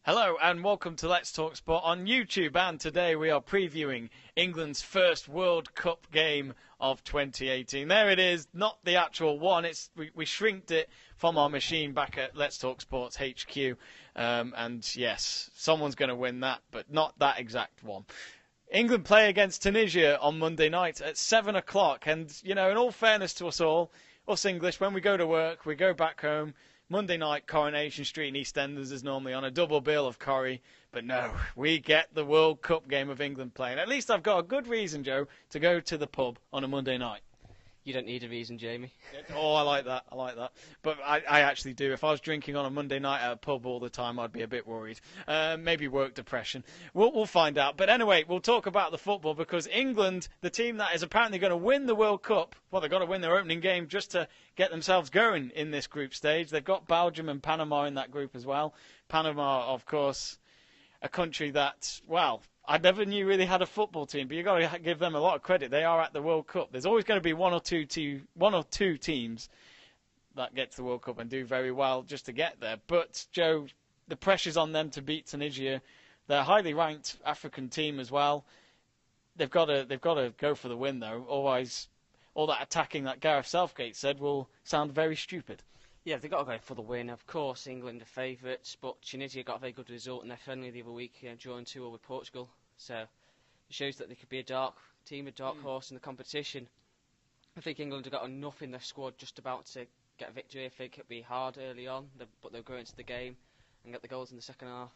Hello and welcome to Let's Talk Sport on YouTube, and today we are previewing England's first World Cup game of 2018. There it is, not the actual one. We shrinked it from our machine back at Let's Talk Sports HQ, and yes, someone's going to win that, but not that exact one. England play against Tunisia on Monday night at 7 o'clock, and you know, in all fairness to us all, us English, when we go to work, we go back home. Monday night, Coronation Street and EastEnders is normally on a double bill of Corrie. But no, we get the World Cup game of England playing. At least I've got a good reason, Joe, to go to the pub on a Monday night. You don't need a reason, Jamie. Oh, I like that. But I actually do. If I was drinking on a Monday night at a pub all the time, I'd be a bit worried. Maybe work depression. We'll find out. But anyway, we'll talk about the football because England, the team that is apparently going to win the World Cup, well, they've got to win their opening game just to get themselves going in this group stage. They've got Belgium and Panama in that group as well. Panama, of course, a country that, well, I never knew really had a football team, but you've got to give them a lot of credit. They are at the World Cup. There's always going to be one or two teams that get to the World Cup and do very well just to get there. But, Joe, the pressure's on them to beat Tunisia. They're a highly ranked African team as well. They've got to go for the win, though. Otherwise, all that attacking that Gareth Southgate said will sound very stupid. Yeah, they've got to go for the win. Of course, England are favourites, but Tunisia got a very good result in their friendly the other week, drawing 2-2 with Portugal. So it shows that they could be a dark horse in the competition. I think England have got enough in their squad just about to get a victory. I think it'll be hard early on, but they'll go into the game and get the goals in the second half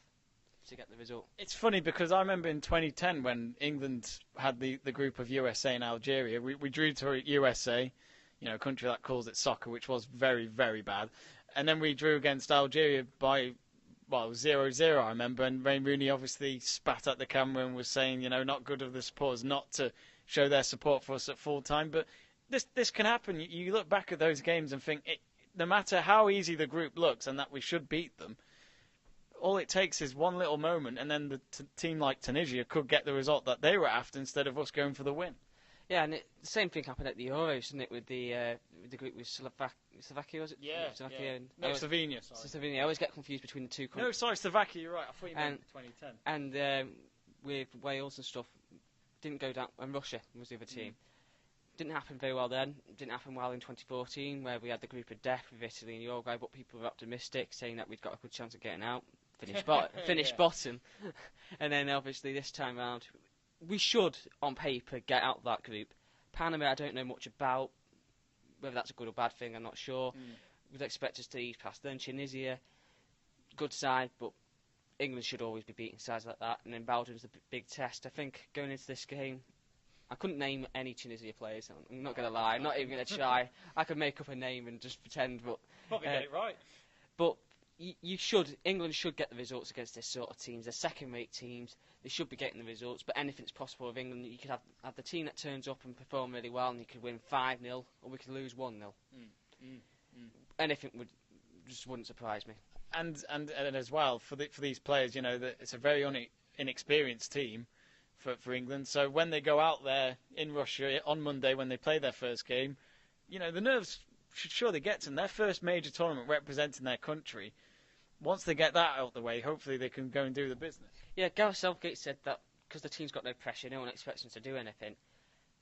to get the result. It's funny because I remember in 2010 when England had the group of USA and Algeria, we drew to USA. You know, a country that calls it soccer, which was very, very bad. And then we drew against Algeria by, 0-0, I remember. And Wayne Rooney obviously spat at the camera and was saying, not good of the supporters not to show their support for us at full time. But this can happen. You look back at those games and think, no matter how easy the group looks and that we should beat them, all it takes is one little moment and then the team like Tunisia could get the result that they were after instead of us going for the win. Yeah, and the same thing happened at the Euros, didn't it, with the group with Slovakia, was it? Yeah, Slovakia. And Slovenia, sorry. Slovenia. I always get confused between the two countries. No, sorry, Slovakia, you're right. I thought you meant 2010. And with Wales and stuff, didn't go down, and Russia was the other team. Didn't happen very well then. Didn't happen well in 2014, where we had the group of death with Italy and Uruguay, but people were optimistic, saying that we'd got a good chance of getting out. Finish bottom. And then, obviously, this time round, we should, on paper, get out of that group. Panama, I don't know much about. Whether that's a good or bad thing, I'm not sure. We'd expect us to ease past them. Tunisia, good side, but England should always be beating sides like that. And then Belgium's the big test. I think going into this game, I couldn't name any Tunisia players. I'm not going to lie. I'm not even going to try. I could make up a name and just pretend, but probably get it right. But England should get the results against this sort of teams. They're second-rate teams. They should be getting the results, but anything's possible with England. You could have the team that turns up and perform really well, and you could win 5-0, or we could lose 1-0. Anything wouldn't surprise me. And as well for these players, that it's a very inexperienced team for England. So when they go out there in Russia on Monday when they play their first game, the nerves should surely get to them. Their first major tournament representing their country. Once they get that out of the way, hopefully they can go and do the business. Yeah, Gareth Southgate said that because the team's got no pressure, no one expects them to do anything,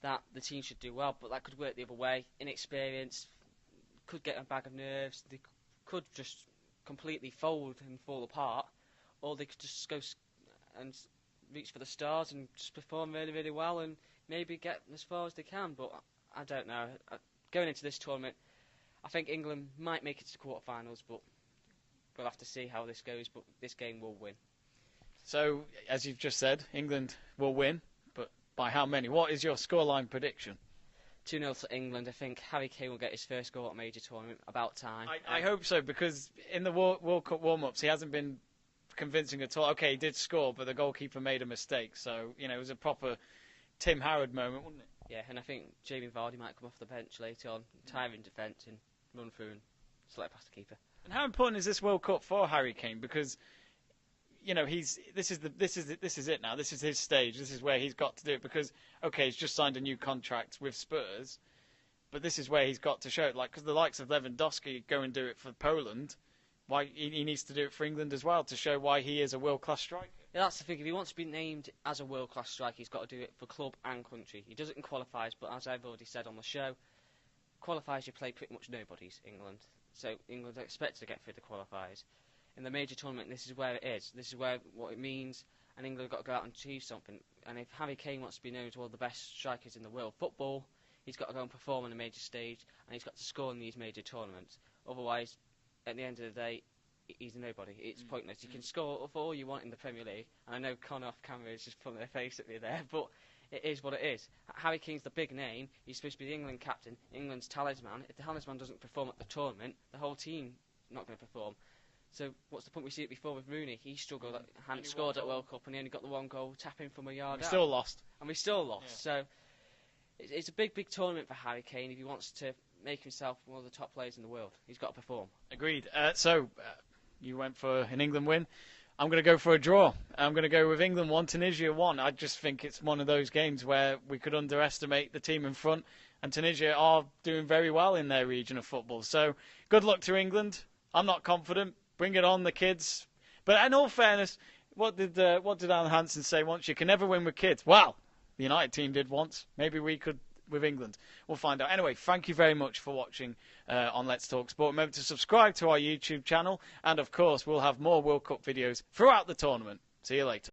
that the team should do well, but that could work the other way. Inexperience, could get a bag of nerves, they could just completely fold and fall apart, or they could just go and reach for the stars and just perform really, really well and maybe get as far as they can, but I don't know. Going into this tournament, I think England might make it to the quarterfinals, but we'll have to see how this goes, but this game will win. So, as you've just said, England will win, but by how many? What is your scoreline prediction? 2-0 to England. I think Harry Kane will get his first goal at a major tournament. About time. I hope so, because in the World Cup warm-ups, he hasn't been convincing at all. Okay, he did score, but the goalkeeper made a mistake. So, it was a proper Tim Harrod moment, wasn't it? Yeah, and I think Jamie Vardy might come off the bench later on, tire in defence and run through and slide past the keeper. And how important is this World Cup for Harry Kane? Because this is it now. This is his stage. This is where he's got to do it. Because he's just signed a new contract with Spurs, but this is where he's got to show it. Because the likes of Lewandowski go and do it for Poland, why he needs to do it for England as well to show why he is a world-class striker. Yeah, that's the thing. If he wants to be named as a world-class striker, he's got to do it for club and country. He does it in qualifiers, but as I've already said on the show, qualifiers you play pretty much nobody's, England. So England are expected to get through the qualifiers. In the major tournament, this is where it is. This is where what it means, and England have got to go out and achieve something. And if Harry Kane wants to be known as one of the best strikers in the world football, he's got to go and perform on a major stage, and he's got to score in these major tournaments. Otherwise, at the end of the day, he's a nobody. It's pointless. You can score for all you want in the Premier League, and I know Connor off camera is just pulling their face at me there, but it is what it is. Harry Kane's the big name. He's supposed to be the England captain, England's talisman. If the talisman doesn't perform at the tournament, the whole team not going to perform. So what's the point? We see it before with Rooney. He struggled, hadn't scored at World Cup, and he only got the one goal, tapping from a yard out. Still lost. And we still lost. Yeah. So it's a big, big tournament for Harry Kane if he wants to make himself one of the top players in the world. He's got to perform. Agreed. You went for an England win. I'm going to go for a draw. I'm going to go with England 1, Tunisia 1. I just think it's one of those games where we could underestimate the team in front, and Tunisia are doing very well in their region of football. So good luck to England. I'm not confident. Bring it on, the kids. But in all fairness, what did Alan Hansen say once? You can never win with kids. Well, the United team did once. Maybe we could with England. We'll find out. Anyway, thank you very much for watching on Let's Talk Sport. Remember to subscribe to our YouTube channel. And, of course, we'll have more World Cup videos throughout the tournament. See you later.